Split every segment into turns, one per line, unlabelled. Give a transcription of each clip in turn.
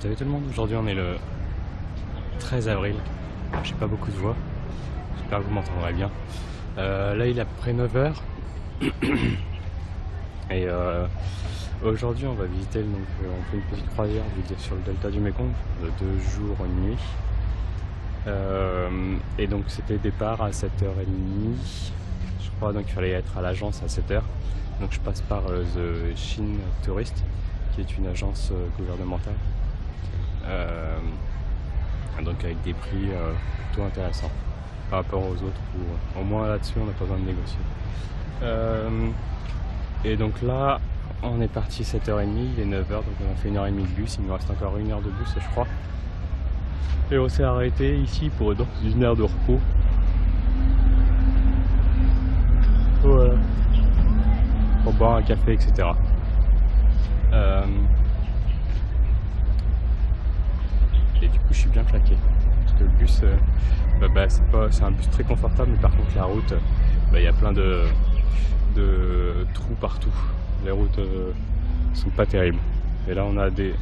Salut tout le monde, aujourd'hui on est le 13 avril, j'ai pas beaucoup de voix, j'espère que vous m'entendrez bien. Là il est à peu près 9h et aujourd'hui on va visiter, donc on fait une petite croisière sur le delta du Mekong de 2 jours, 1 nuit. Et donc c'était départ à 7h30, je crois, donc il fallait être à l'agence à 7h. Donc je passe par The Shin Tourist, qui est une agence gouvernementale. Donc avec des prix plutôt intéressants par rapport aux autres, où au moins là-dessus on n'a pas besoin de négocier. Et donc là on est parti 7h30, il est 9h, donc on a fait 1h30 de bus, il nous reste encore 1 heure de bus je crois. Et on s'est arrêté ici pour une heure de repos. Voilà. Pour boire un café, etc. Et du coup je suis bien claqué. Parce que le bus, c'est un bus très confortable, mais par contre la route, il y a plein de trous partout. Les routes sont pas terribles. Et là on a des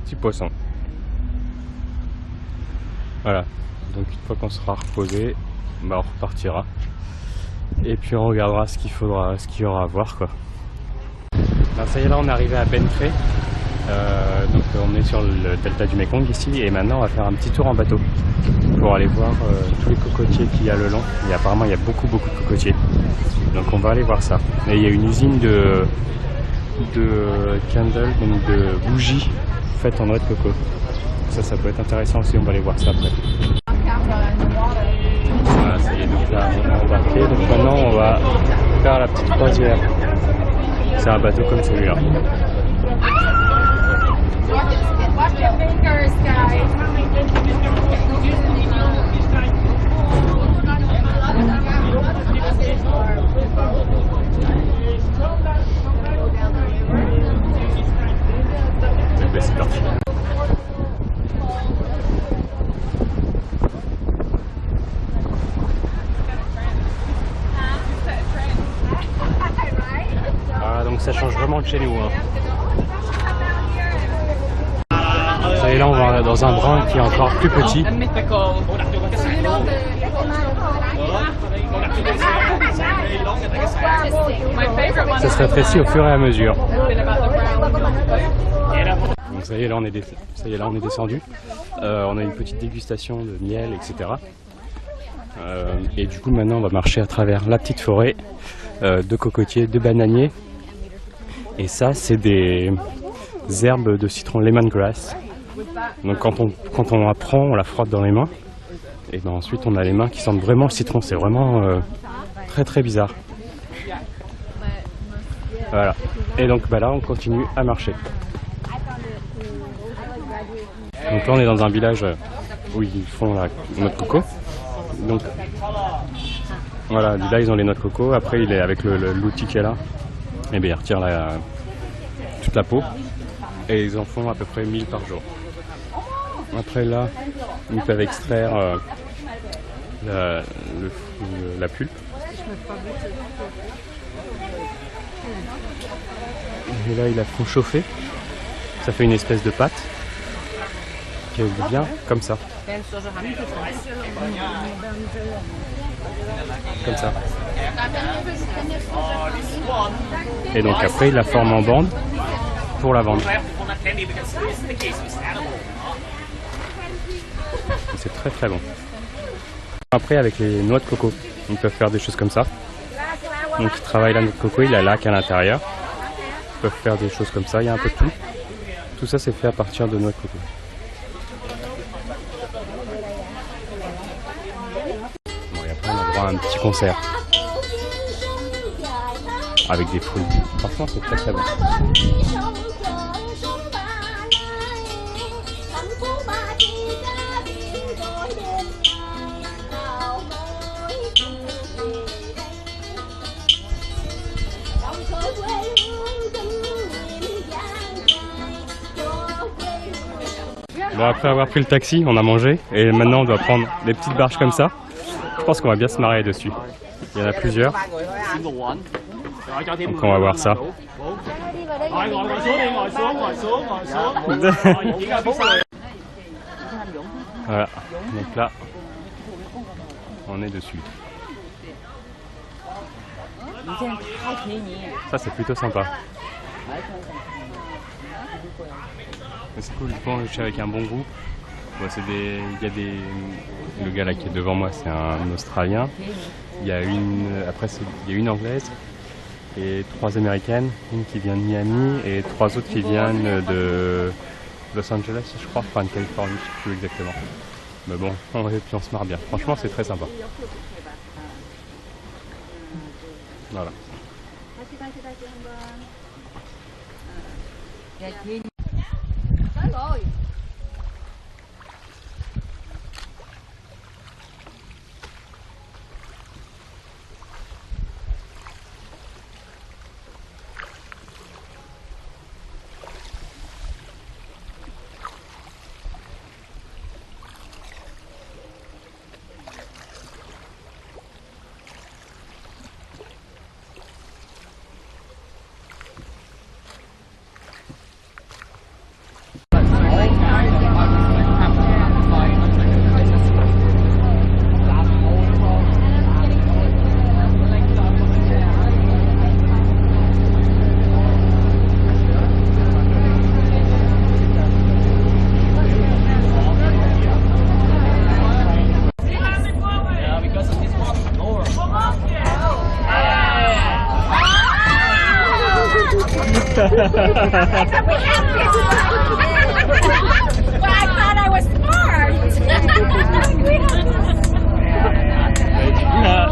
petits poissons. Voilà, donc une fois qu'on sera reposé, on repartira. Et puis on regardera ce qu'il y aura à voir, quoi. Alors ça y est, là on est arrivé à Bến Tre. Donc on est sur le delta du Mekong ici, et maintenant on va faire un petit tour en bateau pour aller voir tous les cocotiers qu'il y a le long. Et apparemment il y a beaucoup de cocotiers, donc on va aller voir ça. Et il y a une usine de candles, donc de bougies faites en noix de coco. Ça peut être intéressant aussi, on va aller voir ça après. Voilà, ça y est, donc là on a embarqué, donc maintenant on va faire la petite croisière. C'est un bateau comme celui-là. C'est parti. Donc ça change vraiment de chez nous. Ça y est, là on va dans un brin qui est encore plus petit. Ça se rétrécit au fur et à mesure. Donc ça y est, là on est descendu. On a une petite dégustation de miel, etc. Et du coup maintenant on va marcher à travers la petite forêt de cocotiers, de bananiers. Et ça, c'est des herbes de citron lemongrass. Donc quand on la prend, on la frotte dans les mains. Et ben ensuite, on a les mains qui sentent vraiment le citron. C'est vraiment très bizarre. Voilà. Et donc là, on continue à marcher. Donc là, on est dans un village où ils font la noix de coco. Donc voilà, là, ils ont les noix de coco. Après, il est avec l'outil qui est là. Et bien ils retirent toute la peau et ils en font à peu près 1000 par jour. Après là, ils peuvent extraire la pulpe. Et là, ils la font chauffer. Ça fait une espèce de pâte qui est bien comme ça. Comme ça. Et donc après, il la forme en bande pour la vendre. C'est très bon. Après, avec les noix de coco, ils peuvent faire des choses comme ça. Donc ils travaillent la noix de coco, il y a lac à l'intérieur. Ils peuvent faire des choses comme ça, il y a un peu de tout. Tout ça, c'est fait à partir de noix de coco. Bon, et après, on a droit à un petit concert. Avec des fruits. Franchement, c'est très bon. Bon, après avoir pris le taxi, on a mangé et maintenant on doit prendre des petites barges comme ça. Je pense qu'on va bien se marrer dessus. Il y en a plusieurs. Donc on va voir ça. Voilà, donc là, on est dessus. Ça c'est plutôt sympa. C'est cool, je suis avec un bon groupe. Bon, il y a le gars là qui est devant moi, c'est un Australien. Il y a une Anglaise et 3 Américaines, une qui vient de Miami et 3 autres qui viennent de Los Angeles, je crois, enfin de Californie, je sais plus exactement. Mais bon, on se marre bien. Franchement, c'est très sympa. Voilà.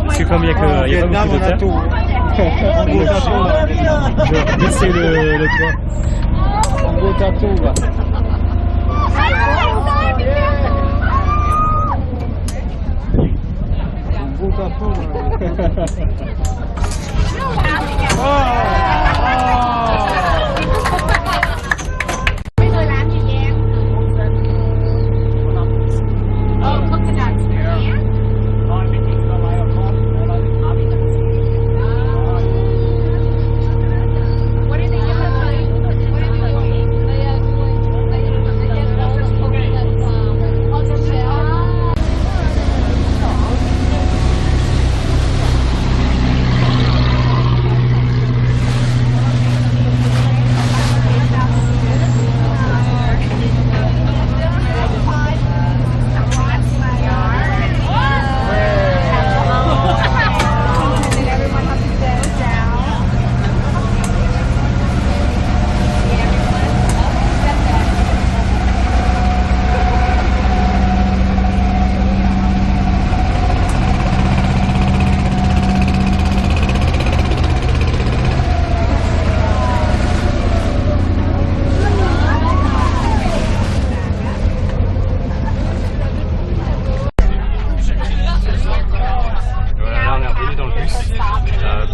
C'est comme il y a pas beaucoup de terre. Je vais baisser le toit.
Un beau tatou là. Un beau tatou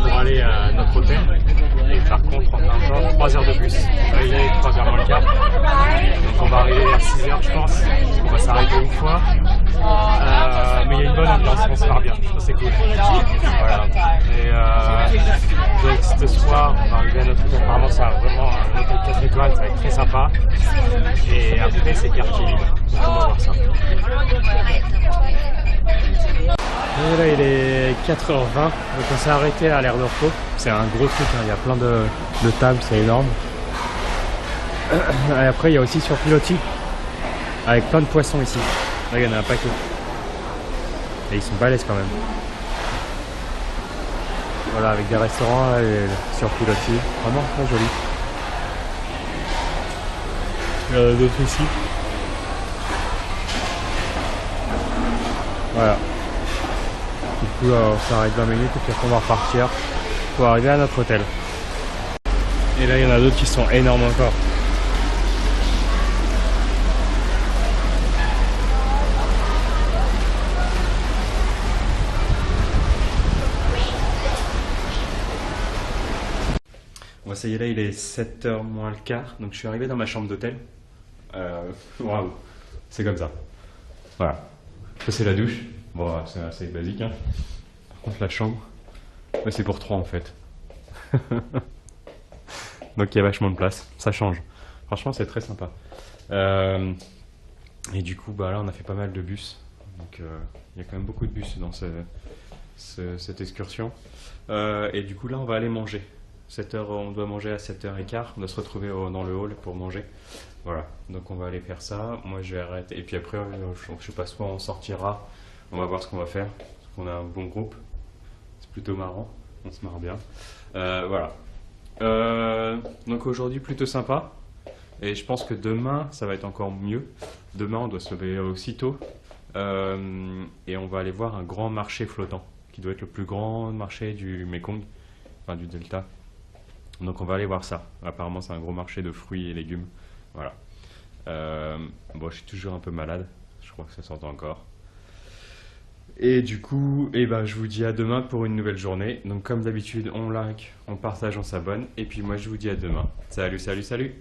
pour aller à notre hôtel. Et par contre, on a encore 3 heures de bus. Il est 3 heures moins le quart. Donc on va arriver vers 6 heures, je pense. On va s'arrêter une fois. Mais il y a une bonne ambiance, on se marre bien. C'est cool. Voilà. Et donc ce soir, on va arriver à notre hôtel. Apparemment, c'est vraiment un hôtel 4 étoiles, ça va être très sympa. Et après, c'est quartier libre. Donc on va voir ça. Et là il est 4h20, donc on s'est arrêté à l'aire de repos. C'est un gros truc, hein. Il y a plein de tables, c'est énorme. Et après il y a aussi sur pilotis, avec plein de poissons ici. Là il y en a un paquet. Et ils sont balèzes quand même. Voilà, avec des restaurants là, sur pilotis, vraiment très joli. Il y en a d'autres ici. Voilà. Du coup, on s'arrête 20 minutes et puis après on va repartir pour arriver à notre hôtel. Et là, il y en a d'autres qui sont énormes encore. Bon, ça y est, là, il est 7h moins le quart, donc je suis arrivé dans ma chambre d'hôtel. Waouh, c'est comme ça. Voilà. Ça, c'est la douche. Bon, c'est assez basique, hein. Par contre, la chambre, c'est pour 3 en fait. Donc il y a vachement de place, ça change. Franchement, c'est très sympa. Et du coup, bah là, on a fait pas mal de bus. Donc il y a quand même beaucoup de bus dans cette excursion. Et du coup, là, on va aller manger. 7 heures, on doit manger à 7h15. On doit se retrouver dans le hall pour manger. Voilà, donc on va aller faire ça. Moi, je vais arrêter. Et puis après, je sais pas, soit on sortira. On va voir ce qu'on va faire. Parce qu'on a un bon groupe. C'est plutôt marrant. On se marre bien. Voilà. Donc aujourd'hui, plutôt sympa. Et je pense que demain, ça va être encore mieux. Demain, on doit se lever aussitôt. Et on va aller voir un grand marché flottant, qui doit être le plus grand marché du Mekong, enfin du delta. Donc on va aller voir ça. Apparemment, c'est un gros marché de fruits et légumes. Voilà. Bon, je suis toujours un peu malade. Je crois que ça s'entend encore. Et du coup, je vous dis à demain pour une nouvelle journée. Donc comme d'habitude, on like, on partage, on s'abonne. Et puis moi, je vous dis à demain. Salut, salut, salut!